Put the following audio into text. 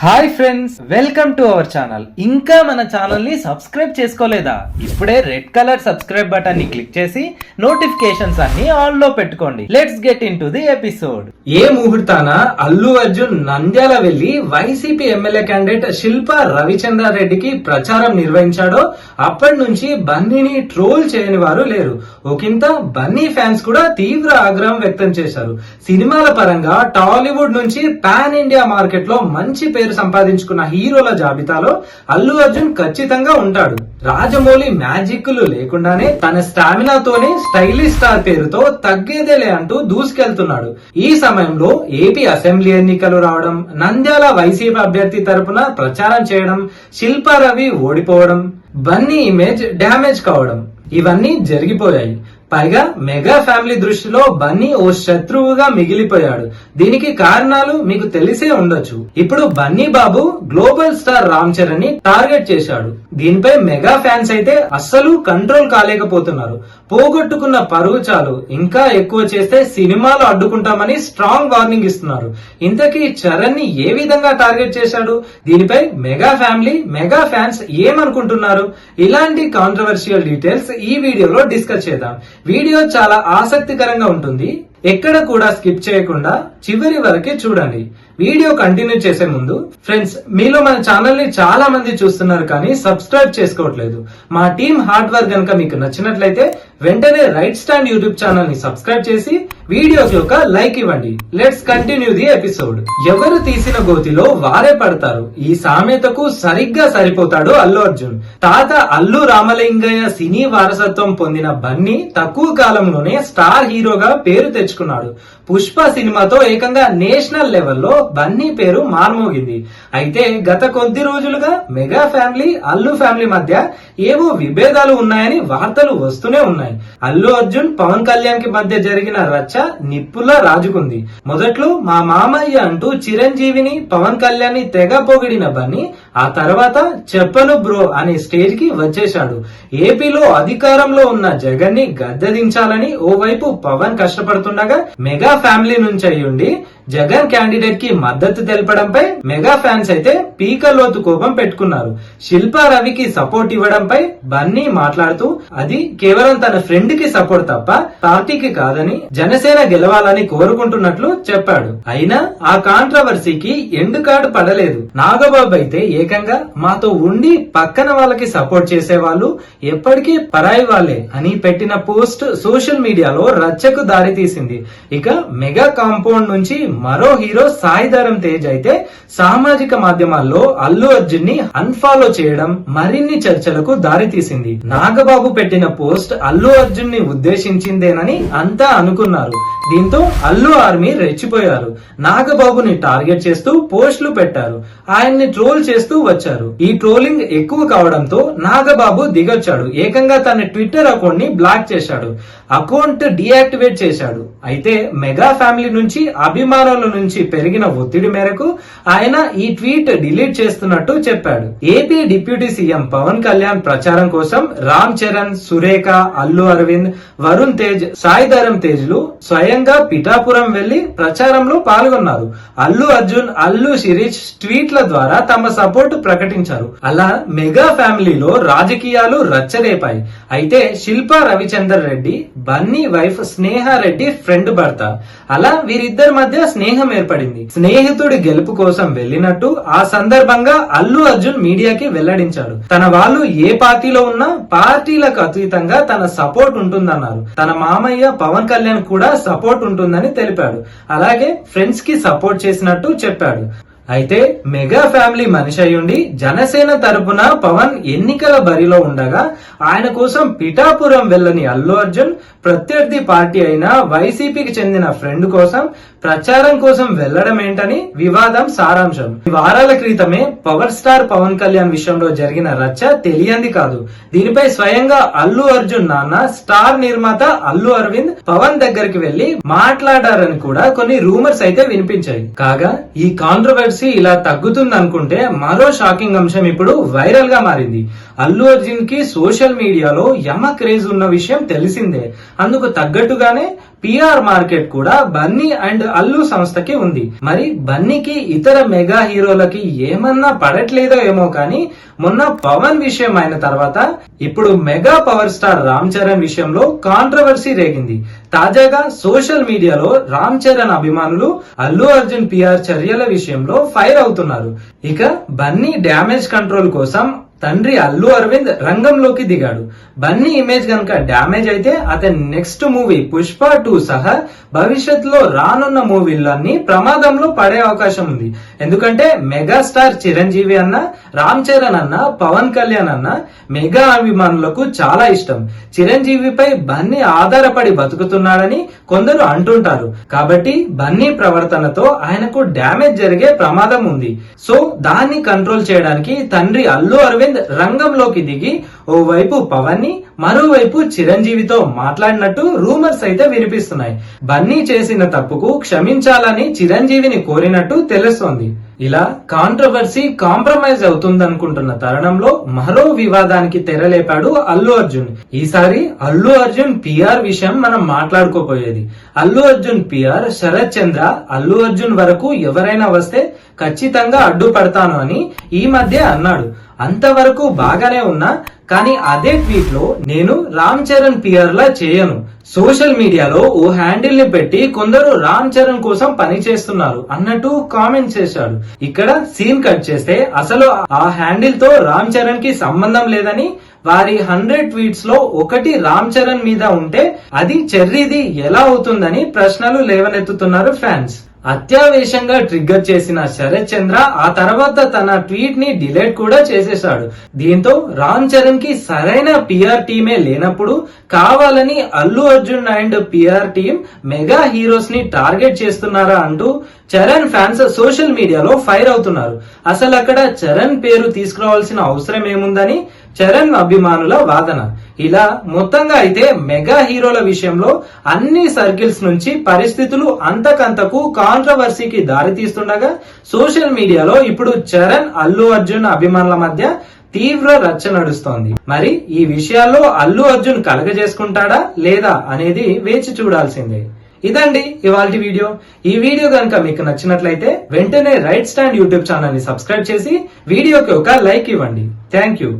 Hi friends, welcome to our channel. ఇంకా మన channel ని సబ్స్క్రైబ్ చేసుకోలేదా? ఇప్పుడే రెడ్ కలర్ సబ్స్క్రైబ్ బటన్ ని క్లిక్ చేసి నోటిఫికేషన్స్ అన్ని ఆన్ లో పెట్టుకోండి. Let's get into the episode. ఏ ముహూర్తాన అల్లు అర్జున్ నంద్యాల వెళ్లి వైసీపీ ఎమ్మెల్యే క్యాండిడేట్ శిల్పా రవిచంద్రారెడ్డికి ప్రచారం నిర్వహించాడో అప్పటి నుంచి బన్నీని ట్రోల్ చేయని వారు లేరు. ఒకంత బన్నీ ఫ్యాన్స్ కూడా తీవ్ర ఆగ్రహం వ్యక్తం చేశారు. సినిమాల పరంగా టాలీవుడ్ నుంచి పాన్ ఇండియా మార్కెట్ లో మంచి పేరు సంపాదించుకున్న హీరోల జాబితాలో అల్లు అర్జున్ ఖచ్చితంగా ఉంటాడు. రాజమౌళి మ్యాజిక్లు లేకుండానే తన స్టామినాతోనే స్టైలిష్ స్టార్ పేరుతో తగ్గేదేలే అంటూ దూసుకెళ్తున్నాడు. ఈ సమయంలో ఏపీ అసెంబ్లీ ఎన్నికలు రావడం, నంద్యాల వైసీపీ అభ్యర్థి తరపున ప్రచారం చేయడం, శిల్పా రవి ఓడిపోవడం, బన్నీ ఇమేజ్ డ్యామేజ్ కావడం ఇవన్నీ జరిగిపోయాయి. పైగా మెగా ఫ్యామిలీ దృష్టిలో బన్నీ ఓ శత్రువుగా మిగిలిపోయాడు. దీనికి కారణాలు మీకు తెలిసే ఉండొచ్చు. ఇప్పుడు బన్నీ బాబు గ్లోబల్ స్టార్ రామ్ చరణ్ ని టార్గెట్ చేశాడు. దీనిపై మెగా ఫ్యాన్స్ అయితే అస్సలు కంట్రోల్ కాలేకపోతున్నారు. పోగొట్టుకున్న పరువు చాలు, ఇంకా ఎక్కువ చేస్తే సినిమాలు అడ్డుకుంటామని స్ట్రాంగ్ వార్నింగ్ ఇస్తున్నారు. ఇంతకీ చరణ్ ని ఏ విధంగా టార్గెట్ చేశాడు? దీనిపై మెగా ఫ్యామిలీ, మెగా ఫ్యాన్స్ ఏమనుకుంటున్నారు? ఇలాంటి కాంట్రవర్షియల్ డీటెయిల్స్ ఈ వీడియోలో డిస్కస్ చేద్దాం. వీడియో చాలా ఆసక్తికరంగా ఉంటుంది. ఎక్కడ కూడా స్కిప్ చేయకుండా చివరి వరకే చూడండి. వీడియో కంటిన్యూ చేసే ముందు ఫ్రెండ్స్, మీలో మన ఛానల్ ని చాలా మంది చూస్తున్నారు కానీ సబ్స్క్రైబ్ చేసుకోవట్లేదు. మా టీం హార్డ్ వర్క్ గనక మీకు నచ్చినట్లయితే వెంటనే రైట్ స్టాండ్ యూట్యూబ్ ఛానల్ ని సబ్స్క్రైబ్ చేసి వీడియోకి ఒక లైక్ ఇవ్వండి. Let's continue the episode. ఎవరు తీసిన గోతిలో వారే పడతారు. ఈ సామెతకు సరిగ్గా సరిపోతాడు అల్లు అర్జున్. తాత అల్లు రామలింగయ్య సినీ వారసత్వం పొందిన బన్నీ తక్కువ కాలంలోనే స్టార్ హీరోగా పేరు తెచ్చుకున్నాడు. పుష్ప సినిమాతో ఏకంగా నేషనల్ లెవెల్లో బన్నీ పేరు మార్మోగింది. అయితే గత కొద్ది రోజులుగా మెగా ఫ్యామిలీ, అల్లు ఫ్యామిలీ మధ్య ఏవో విభేదాలు ఉన్నాయని వార్తలు వస్తూనే ఉన్నాయి. అల్లు అర్జున్, పవన్ కళ్యాణ్ కి మధ్య జరిగిన రచ్చ నిప్పులా రాజుకుంది. మొదట్లో మా మామయ్య అంటూ చిరంజీవిని, పవన్ కళ్యాణ్ ని తెగ పొగిడిన బన్నీ ఆ తర్వాత చెప్పను బ్రో అనే స్టేజ్ కి వచ్చేశాడు. ఏపీలో అధికారంలో ఉన్న జగన్ ని గద్దెదించాలని ఓవైపు పవన్ కష్టపడుతుండగా, మెగా ఫ్యామిలీ నుంచి అయ్యుండి జగన్ క్యాండిడేట్ కి మద్దతు తెలపడంపై మెగా ఫ్యాన్స్ అయితే పీకలోతు కోపం పెట్టుకున్నారు. శిల్పా రవికి సపోర్ట్ ఇవ్వడంపై బన్నీ మాట్లాడుతూ అది కేవలం తన ఫ్రెండ్ కి సపోర్ట్ తప్ప పార్టీకి కాదని, జనసేన గెలవాలని కోరుకుంటున్నట్లు చెప్పాడు. అయినా ఆ కాంట్రవర్సీకి ఎండ్ కార్డు పడలేదు. నాగబాబు అయితే ఏకంగా మాతో ఉండి పక్కన వాళ్ళకి సపోర్ట్ చేసేవాళ్ళు ఎప్పటికీ పరాయి వాళ్లే అని పెట్టిన పోస్ట్ సోషల్ మీడియాలో రచ్చకు దారి తీసింది. ఇక మెగా కాంపౌండ్ నుంచి మరో హీరో సాయిధరం తేజ్ అయితే సామాజిక మాధ్యమాల్లో అల్లు అర్జున్ ని అన్ఫాలో చేయడం మరిన్ని చర్చలకు దారి తీసింది. నాగబాబు పెట్టిన పోస్ట్ అల్లు అర్జున్ ని ఉద్దేశించిందేనని అంతా అనుకున్నారు. దీంతో అల్లు ఆర్మీ రెచ్చిపోయారు. నాగబాబుని టార్గెట్ చేస్తూ పోస్టులు పెట్టారు. ఆయన్ని ట్రోల్ చేస్తూ వచ్చారు. ఈ ట్రోలింగ్ ఎక్కువ కావడంతో నాగబాబు దిగొచ్చాడు. ఏకంగా తన ట్విట్టర్ అకౌంట్ ని బ్లాక్ చేశాడు. అకౌంట్ డీయాక్టివేట్ చేశాడు. అయితే మెగా ఫ్యామిలీ నుంచి, అభిమానుల నుంచి పెరిగిన ఒత్తిడి మేరకు ఆయన ఈ ట్వీట్ డిలీట్ చేస్తున్నట్టు చెప్పాడు. AP deputy CM Pawan Kalyan ప్రచారం కోసం రామ్ చరణ్, సురేఖ, అల్లు అరవింద్, వరుణ్ తేజ్, సాయిధరం తేజ్లు స్వయంగా పిఠాపురం వెళ్లి ప్రచారంలో పాల్గొన్నారు. అల్లు అర్జున్, అల్లు శిరీష్ ట్వీట్ల ద్వారా తమ సపోర్ట్ ప్రకటించారు. అలా మెగా ఫ్యామిలీలో రాజకీయాలు రచ్చరేపాయి. అయితే శిల్పా రవిచందర్ రెడ్డి బన్నీ వైఫ్ స్నేహారెడ్డి ఫ్రెండ్ భర్త. అలా వీరిద్దరి మధ్య స్నేహం ఏర్పడింది. స్నేహితుడి గెలుపు కోసం వెళ్ళినట్టు ఆ సందర్భంగా అల్లు అర్జున్ మీడియాకి వెల్లడించాడు. తన వాళ్ళు ఏ పార్టీలో ఉన్నా పార్టీలకు అతీతంగా తన సపోర్ట్ ఉంటుందన్నారు. తన మామయ్య పవన్ కళ్యాణ్ కూడా సపోర్ట్ ఉంటుందని తెలిపాడు. అలాగే ఫ్రెండ్స్ కి సపోర్ట్ చేసినట్టు చెప్పాడు. అయితే మెగా ఫ్యామిలీ మనిషి అయ్యుండి జనసేన తరపున పవన్ ఎన్నికల బరిలో ఉండగా ఆయన కోసం పిఠాపురం వెళ్ళని అల్లు అర్జున్ ప్రత్యర్థి పార్టీ అయిన వైసీపీకి చెందిన ఫ్రెండ్ కోసం ప్రచారం కోసం వెళ్లడం ఏంటని వివాదం సారాంశం. వారాల క్రితమే పవర్ స్టార్ పవన్ కళ్యాణ్ విషయంలో జరిగిన రచ్చ తెలియంది కాదు. దీనిపై స్వయంగా అల్లు అర్జున్ నాన్న స్టార్ నిర్మాత అల్లు అరవింద్ పవన్ దగ్గరికి వెళ్లి మాట్లాడారని కూడా కొన్ని రూమర్స్ అయితే వినిపించాయి. కాగా ఈ కాంట్రవర్సీ ఇలా తగ్గుతుంది అనుకుంటే మరో షాకింగ్ అంశం ఇప్పుడు వైరల్ గా మారింది. అల్లు అర్జున్ కి సోషల్ మీడియాలో యమ క్రేజ్ ఉన్న విషయం తెలిసిందే. అందుకు తగ్గట్టుగానే పిఆర్ మార్కెట్ కూడా బన్నీ అండ్ అల్లు సంస్థకి ఉంది. మరి బన్నీకి ఇతర మెగా హీరోలకి ఏమన్నా పడట్లేదో ఏమో కానీ మొన్న పవన్ విషయం అయిన తర్వాత ఇప్పుడు mega power star Ram Charan విషయంలో కాంట్రవర్సీ రేగింది. తాజాగా సోషల్ మీడియాలో రామ్ చరణ్ అభిమానులు అల్లు అర్జున్ పిఆర్ చర్యల విషయంలో ఫైర్ అవుతున్నారు. ఇక బన్నీ డ్యామేజ్ కంట్రోల్ కోసం తండ్రి అల్లు అరవింద్ రంగంలోకి దిగాడు. బన్నీ ఇమేజ్ గనక డ్యామేజ్ అయితే అతని నెక్స్ట్ మూవీ పుష్ప 2 సహా భవిష్యత్తులో రానున్న మూవీలన్నీ ప్రమాదంలో పడే అవకాశం ఉంది. ఎందుకంటే మెగాస్టార్ చిరంజీవి అన్న, రామ్ చరణ్ అన్న, పవన్ కళ్యాణ్ అన్న మెగా అభిమానులకు చాలా ఇష్టం. చిరంజీవిపై బన్నీ ఆధారపడి బతుకుతున్నాడని కొందరు అంటుంటారు. కాబట్టి బన్నీ ప్రవర్తనతో ఆయనకు డ్యామేజ్ జరిగే ప్రమాదం ఉంది. సో దాన్ని కంట్రోల్ చేయడానికి తండ్రి అల్లు అరవింద్ రంగంలోకి దిగి ఓవైపు పవన్ ని మరోవైపు చిరంజీవితో మాట్లాడినట్టు రూమర్స్ అయితే వినిపిస్తున్నాయి. బన్నీ చేసిన తప్పుకు క్షమించాలని చిరంజీవిని కోరినట్టు తెలుస్తోంది. ఇలా కాంట్రవర్సీ కాంప్రమైజ్ అవుతుందనుకుంటున్న తరుణంలో మరో వివాదానికి తెరలేపాడు అల్లు అర్జున్. ఈసారి అల్లు అర్జున్ పిఆర్ విషయం మనం మాట్లాడుకోపోయేది. అల్లు అర్జున్ పిఆర్ శరత్ చంద్ర అల్లు అర్జున్ వరకు ఎవరైనా వస్తే ఖచ్చితంగా అడ్డుపడతాను అని ఈ మధ్య అన్నాడు. అంతవరకు బాగానే ఉన్నా కానీ అదే ట్వీట్ లో నేను రామ్ చరణ్ పిఆర్ లా చేయను, సోషల్ మీడియాలో ఓ హ్యాండిల్ ని పెట్టి కొందరు రామ్ చరణ్ కోసం పని చేస్తున్నారు అన్నట్టు కామెంట్ చేశాడు. ఇక్కడ సీన్ కట్ చేస్తే అసలు ఆ హ్యాండిల్ తో రామ్ చరణ్ కి సంబంధం లేదని, వారి 100 ట్వీట్స్ లో ఒకటి రామ్ చరణ్ మీద ఉంటే అది చెర్రీది ఎలా అవుతుందని ప్రశ్నలు లేవనెత్తుతున్నారు ఫ్యాన్స్. అత్యావేశంగా ట్రిగ్గర్ చేసిన శరత్ చంద్ర ఆ తర్వాత తన ట్వీట్ ని డిలీట్ కూడా చేసేశాడు. దీంతో రామ్ చరణ్ కి సరైన పిఆర్ టీమే లేనప్పుడు కావాలని Allu Arjun and PR team mega heroes ని టార్గెట్ చేస్తున్నారా అంటూ చరణ్ ఫ్యాన్స్ సోషల్ మీడియాలో ఫైర్ అవుతున్నారు. అసలు అక్కడ చరణ్ పేరు తీసుకురావాల్సిన అవసరం ఏముందని చరణ్ అభిమానుల వాదన. ఇలా మొత్తంగా అయితే మెగా హీరోల విషయంలో అన్ని సర్కిల్స్ నుంచి పరిస్థితులు అంతకంతకు కాంట్రవర్సీకి దారితీస్తుండగా సోషల్ మీడియాలో ఇప్పుడు చరణ్ అల్లు అర్జున్ అభిమానుల మధ్య తీవ్ర రచ్చ నడుస్తోంది. మరి ఈ విషయాల్లో అల్లు అర్జున్ కలగజేసుకుంటాడా లేదా అనేది వేచి చూడాల్సిందే. ఇదండి ఇవాల్టి వీడియో. ఈ వీడియో కనుక మీకు నచ్చినట్లయితే వెంటనే రైట్ స్టాండ్ యూట్యూబ్ ఛానల్ ని సబ్స్క్రైబ్ చేసి వీడియోకి ఒక లైక్ ఇవ్వండి. Thank you.